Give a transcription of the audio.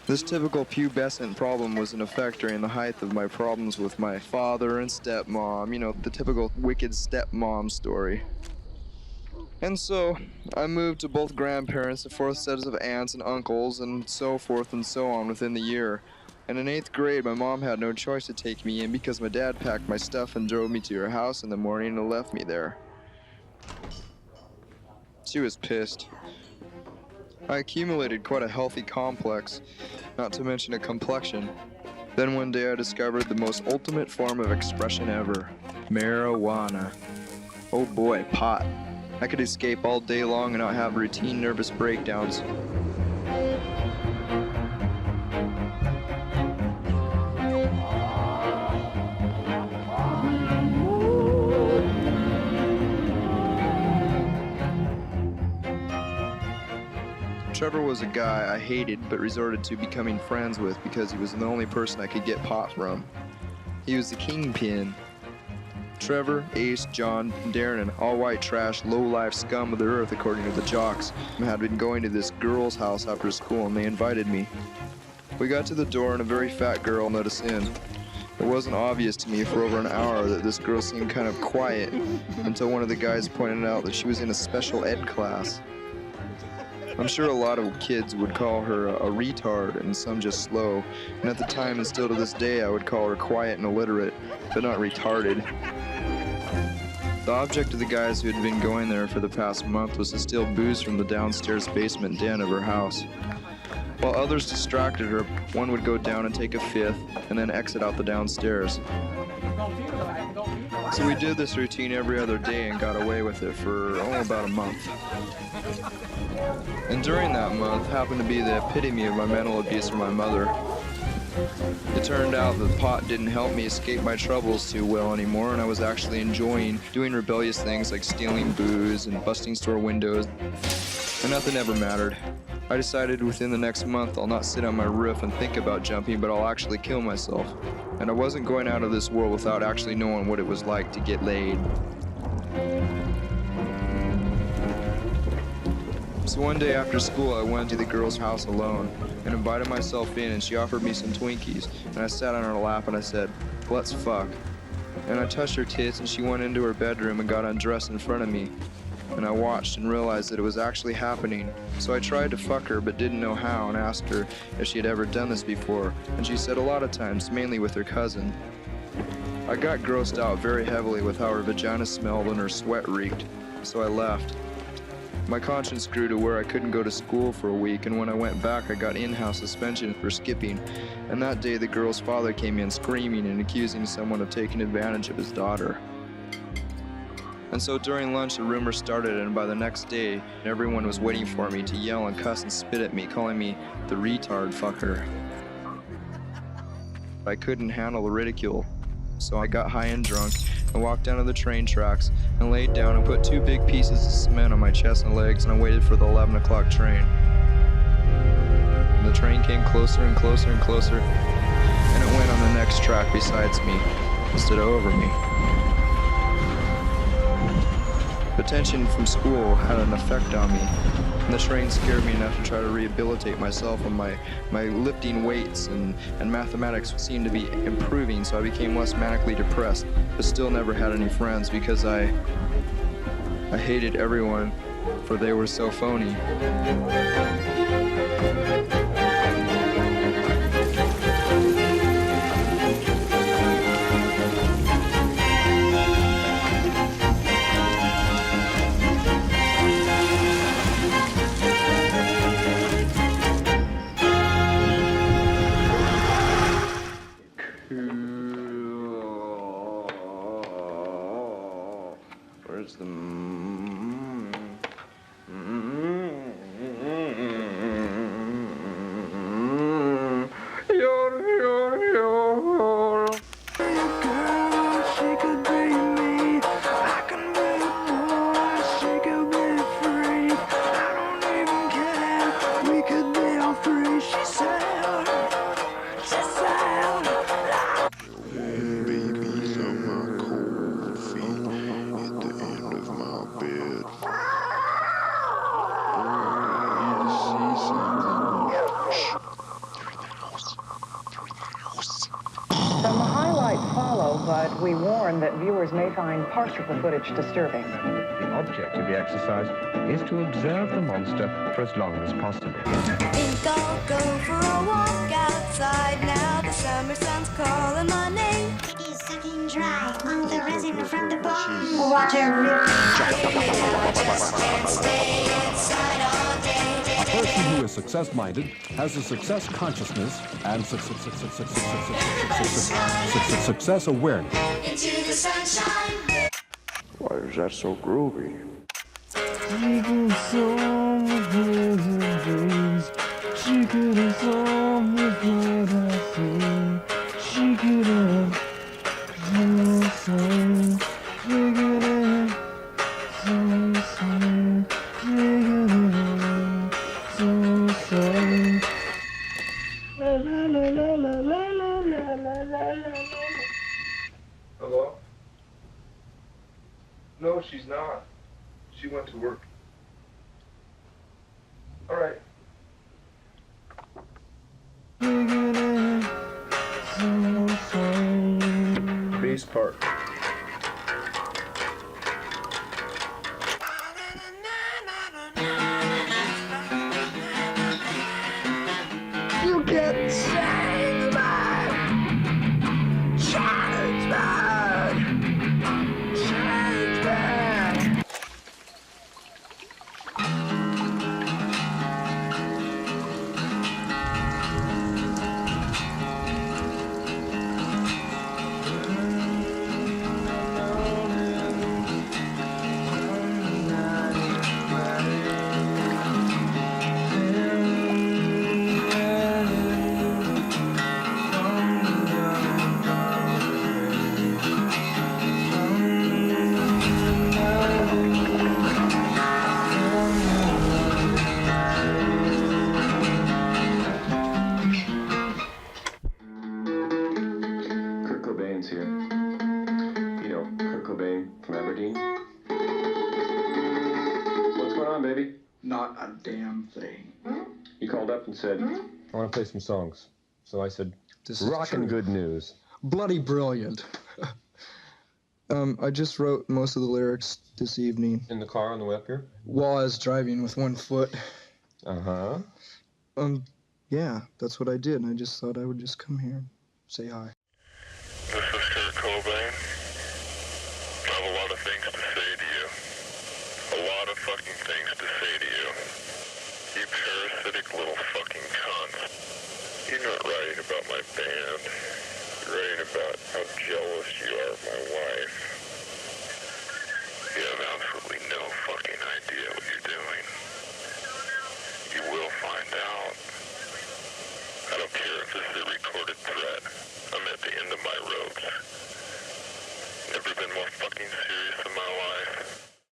This typical pubescent problem was in effect during the height of my problems with my father and stepmom, the typical wicked stepmom story. And so, I moved to both grandparents, the fourth sets of aunts and uncles, and so forth and so on within the year. And in 8th grade, my mom had no choice to take me in because my dad packed my stuff and drove me to her house in the morning and left me there. She was pissed. I accumulated quite a healthy complex, not to mention a complexion. Then one day I discovered the most ultimate form of expression ever, marijuana. Oh boy, pot. I could escape all day long and not have routine nervous breakdowns. Trevor was a guy I hated but resorted to becoming friends with because he was the only person I could get pot from. He was the kingpin. Trevor, Ace, John, and Darren, all white trash, low-life scum of the earth according to the jocks, had been going to this girl's house after school and they invited me. We got to the door and a very fat girl let us in. It wasn't obvious to me for over an hour that this girl seemed kind of quiet until one of the guys pointed out that she was in a special ed class. I'm sure a lot of kids would call her a retard and some just slow, and at the time and still to this day I would call her quiet and illiterate, but not retarded. The object of the guys who had been going there for the past month was to steal booze from the downstairs basement den of her house. While others distracted her, one would go down and take a fifth, and then exit out the downstairs. So we did this routine every other day and got away with it for about a month. And during that month happened to be the epitome of my mental abuse from my mother. It turned out that pot didn't help me escape my troubles too well anymore, and I was actually enjoying doing rebellious things like stealing booze and busting store windows, and nothing ever mattered. I decided within the next month I'll not sit on my roof and think about jumping, but I'll actually kill myself. And I wasn't going out of this world without actually knowing what it was like to get laid. So one day after school, I went to the girl's house alone and invited myself in, and she offered me some Twinkies, and I sat on her lap and I said, "Let's fuck." And I touched her tits and she went into her bedroom and got undressed in front of me. And I watched and realized that it was actually happening. So I tried to fuck her but didn't know how and asked her if she had ever done this before, and she said a lot of times, mainly with her cousin. I got grossed out very heavily with how her vagina smelled and her sweat reeked, so I left. My conscience grew to where I couldn't go to school for a week, and when I went back I got in-house suspension for skipping, and that day the girl's father came in screaming and accusing someone of taking advantage of his daughter. And so during lunch the rumor started, and by the next day everyone was waiting for me to yell and cuss and spit at me, calling me the retard fucker. I couldn't handle the ridicule, so I got high and drunk and walked down to the train tracks and laid down and put 2 big pieces of cement on my chest and legs, and I waited for the 11 o'clock train. And the train came closer and closer and closer, and it went on the next track besides me instead of over me. The tension from school had an effect on me, and the train scared me enough to try to rehabilitate myself, and my lifting weights and mathematics seemed to be improving, so I became less manically depressed, but still never had any friends because I hated everyone, for they were so phony. Where's the we warn that viewers may find parts of the footage disturbing. The object of the exercise is to observe the monster for as long as possible. Think I'll go for a walk outside now. The summer sun's calling my name. He's sucking dry all the resin from the bone. Water. A person who is success-minded has a success consciousness and success awareness. Into the sunshine. Why is that so groovy? Hello? No, she's not. She went to work. All right. Bass part. You get changed, man. Changed, man. Changed, man. Kurt Cobain's here. You know, Kurt Cobain from Aberdeen. What's going on, baby? Not a damn thing. He called up and said, I want to play some songs. So I said, This is rockin' true. good news. Bloody brilliant. I just wrote most of the lyrics this evening In the car on the way up here? while I was driving with one foot. Uh-huh. Yeah, that's what I did, and I just thought I would just come here and say hi. This is Kurt Cobain. I have a lot of things to say to you. A lot of fucking things to say to you. You parasitic little fucking cunt. You're not writing about my band. You're writing about how jealous you are of my wife. You have absolutely no fucking idea what you're doing. You will find out. I don't care if this is a recorded threat. I'm at the end of my ropes. Never been more fucking serious